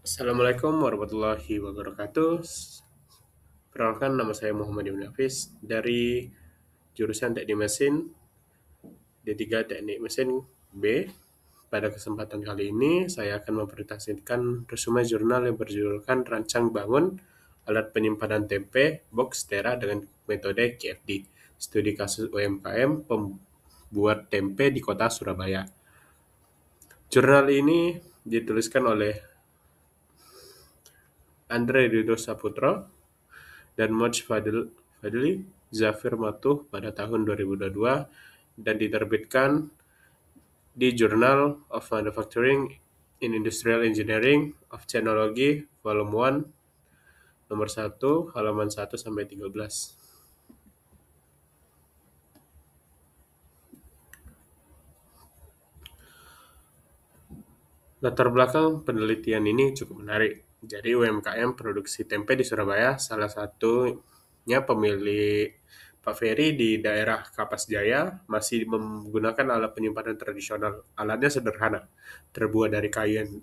Assalamualaikum warahmatullahi wabarakatuh. Perkenalkan, nama saya Muhammad Ibn Hafiz dari jurusan Teknik Mesin D3 Teknik Mesin B. Pada kesempatan kali ini, saya akan mempresentasikan resume jurnal yang berjudulkan Rancang Bangun Alat Penyimpanan Tempe Box Tera dengan metode KFD, studi kasus UMKM pembuat tempe di kota Surabaya. Jurnal ini dituliskan oleh Andre Ridho Saputro dan Moj Fadli Zafir Matuh pada tahun 2022 dan diterbitkan di Journal of Manufacturing in Industrial Engineering of Technology Volume 1 nomor 1 halaman 1 sampai 13. Latar belakang penelitian ini cukup menarik. Jadi UMKM produksi tempe di Surabaya salah satunya pemilik Pak Ferry di daerah Kapas Jaya masih menggunakan alat penyimpanan tradisional. Alatnya sederhana, terbuat dari kayu yang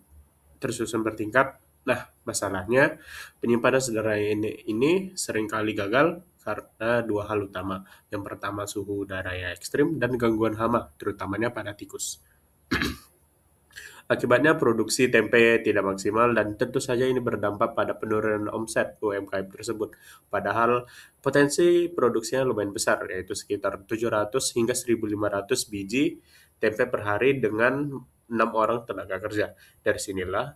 tersusun bertingkat. Nah, masalahnya penyimpanan sederhana ini seringkali gagal karena dua hal utama. Yang pertama suhu udara yang ekstrim dan gangguan hama, terutamanya pada tikus. Akibatnya produksi tempe tidak maksimal dan tentu saja ini berdampak pada penurunan omset UMKM tersebut. Padahal potensi produksinya lumayan besar, yaitu sekitar 700 hingga 1.500 biji tempe per hari dengan 6 orang tenaga kerja. Dari sinilah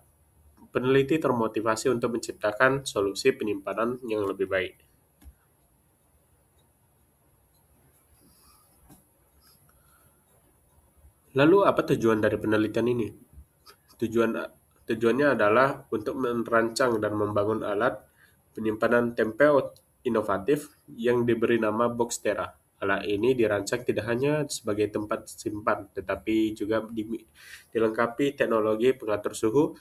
peneliti termotivasi untuk menciptakan solusi penyimpanan yang lebih baik. Lalu apa tujuan dari penelitian ini? Tujuan Tujuannya adalah untuk merancang dan membangun alat penyimpanan tempe inovatif yang diberi nama Boxtera. Alat ini dirancang tidak hanya sebagai tempat simpan, tetapi juga dilengkapi teknologi pengatur suhu,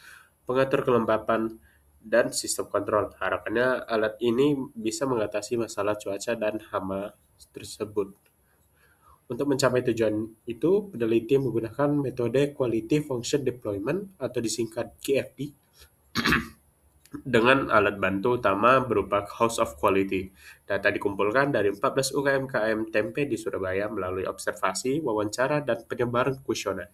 pengatur kelembapan, dan sistem kontrol. Harapannya alat ini bisa mengatasi masalah cuaca dan hama tersebut. Untuk mencapai tujuan itu, peneliti menggunakan metode Quality Function Deployment atau disingkat QFD dengan alat bantu utama berupa House of Quality. Data dikumpulkan dari 14 UMKM tempe di Surabaya melalui observasi, wawancara, dan penyebaran kuesioner.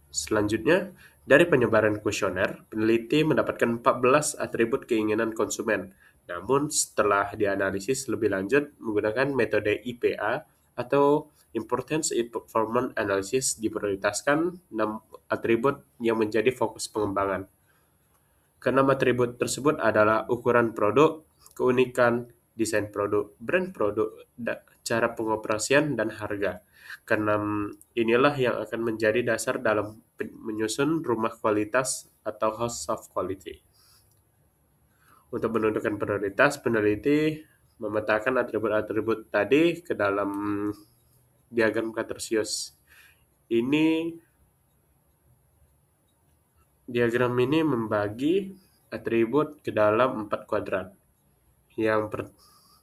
Selanjutnya, dari penyebaran kuesioner, peneliti mendapatkan 14 atribut keinginan konsumen. Namun, setelah dianalisis lebih lanjut menggunakan metode IPA atau Importance in Performance Analysis, diprioritaskan 6 atribut yang menjadi fokus pengembangan. Keenam atribut tersebut adalah ukuran produk, keunikan, desain produk, brand produk, cara pengoperasian, dan harga. Keenam inilah yang akan menjadi dasar dalam menyusun rumah kualitas atau house of quality. Untuk menentukan prioritas, peneliti memetakan atribut-atribut tadi ke dalam diagram Cartesius. Diagram ini membagi atribut ke dalam 4 kuadran. Yang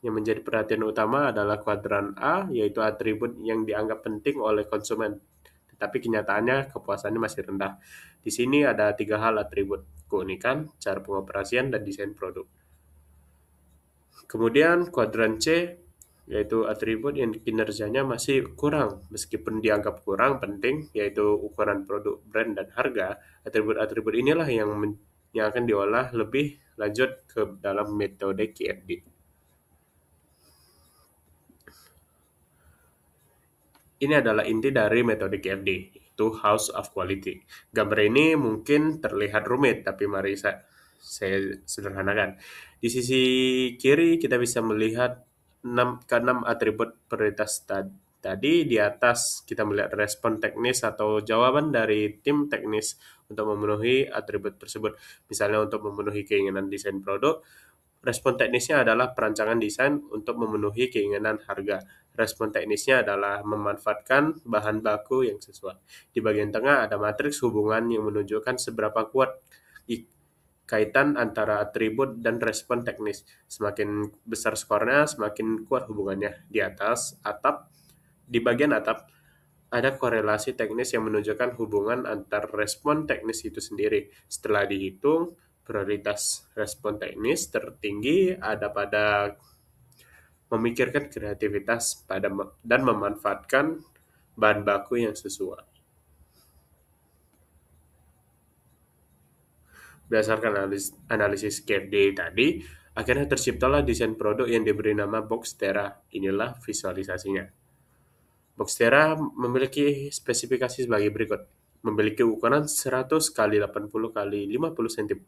menjadi perhatian utama adalah kuadran A, yaitu atribut yang dianggap penting oleh konsumen, tetapi kenyataannya kepuasannya masih rendah. Di sini ada 3 hal atribut: keunikan, cara pengoperasian, dan desain produk. Kemudian kuadran C, yaitu atribut yang kinerjanya masih kurang, meskipun dianggap kurang penting, yaitu ukuran produk, brand, dan harga. Atribut-atribut inilah yang akan diolah lebih lanjut ke dalam metode QFD. Ini adalah inti dari metode QFD, yaitu House of Quality. Gambar ini mungkin terlihat rumit, tapi mari saya sederhanakan. Di sisi kiri kita bisa melihat 6 atribut prioritas tadi. Di atas kita melihat respon teknis atau jawaban dari tim teknis untuk memenuhi atribut tersebut. Misalnya untuk memenuhi keinginan desain produk, respon teknisnya adalah perancangan desain untuk memenuhi keinginan harga. Respon teknisnya adalah memanfaatkan bahan baku yang sesuai. Di bagian tengah ada matriks hubungan yang menunjukkan seberapa kuat kaitan antara atribut dan respon teknis. Semakin besar skornya, semakin kuat hubungannya. Di bagian atap, ada korelasi teknis yang menunjukkan hubungan antar respon teknis itu sendiri. Setelah dihitung, prioritas respon teknis tertinggi ada pada memikirkan kreativitas dan memanfaatkan bahan baku yang sesuai. Berdasarkan analisis KFD tadi, akhirnya terciptalah desain produk yang diberi nama Boxtera. Inilah visualisasinya. Boxtera memiliki spesifikasi sebagai berikut. Memiliki ukuran 100 kali 80 kali 50 cm,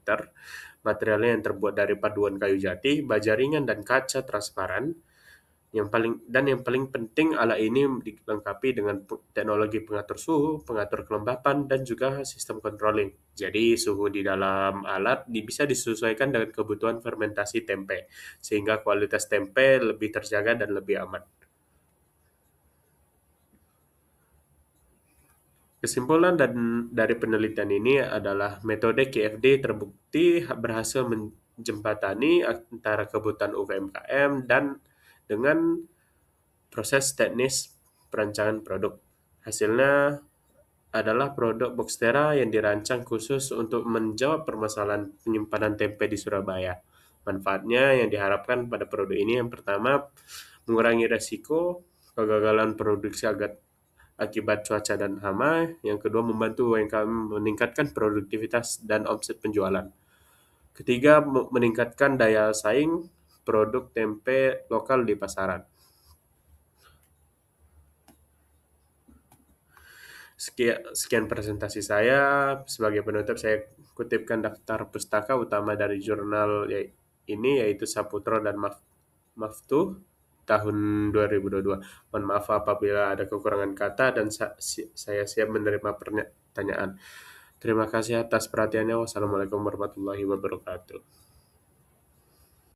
materialnya yang terbuat dari paduan kayu jati, baja ringan dan kaca transparan. Yang paling penting, alat ini dilengkapi dengan teknologi pengatur suhu, pengatur kelembapan, dan juga sistem controlling. Jadi suhu di dalam alat bisa disesuaikan dengan kebutuhan fermentasi tempe, sehingga kualitas tempe lebih terjaga dan lebih aman. Kesimpulan dari penelitian ini adalah metode KFD terbukti berhasil menjembatani antara kebutuhan UMKM dan dengan proses teknis perancangan produk. Hasilnya adalah produk Boxtera yang dirancang khusus untuk menjawab permasalahan penyimpanan tempe di Surabaya. Manfaatnya yang diharapkan pada produk ini yang pertama, mengurangi resiko kegagalan produksi akibat cuaca dan hama. Yang kedua, membantu UMKM meningkatkan produktivitas dan omset penjualan. Ketiga, meningkatkan daya saing produk tempe lokal di pasaran. Sekian presentasi saya. Sebagai penutup, saya kutipkan daftar pustaka utama dari jurnal ini, yaitu Saputro dan Maftuh tahun 2022. Mohon maaf apabila ada kekurangan kata dan saya siap menerima pertanyaan. Terima kasih atas perhatiannya. Wassalamualaikum warahmatullahi wabarakatuh.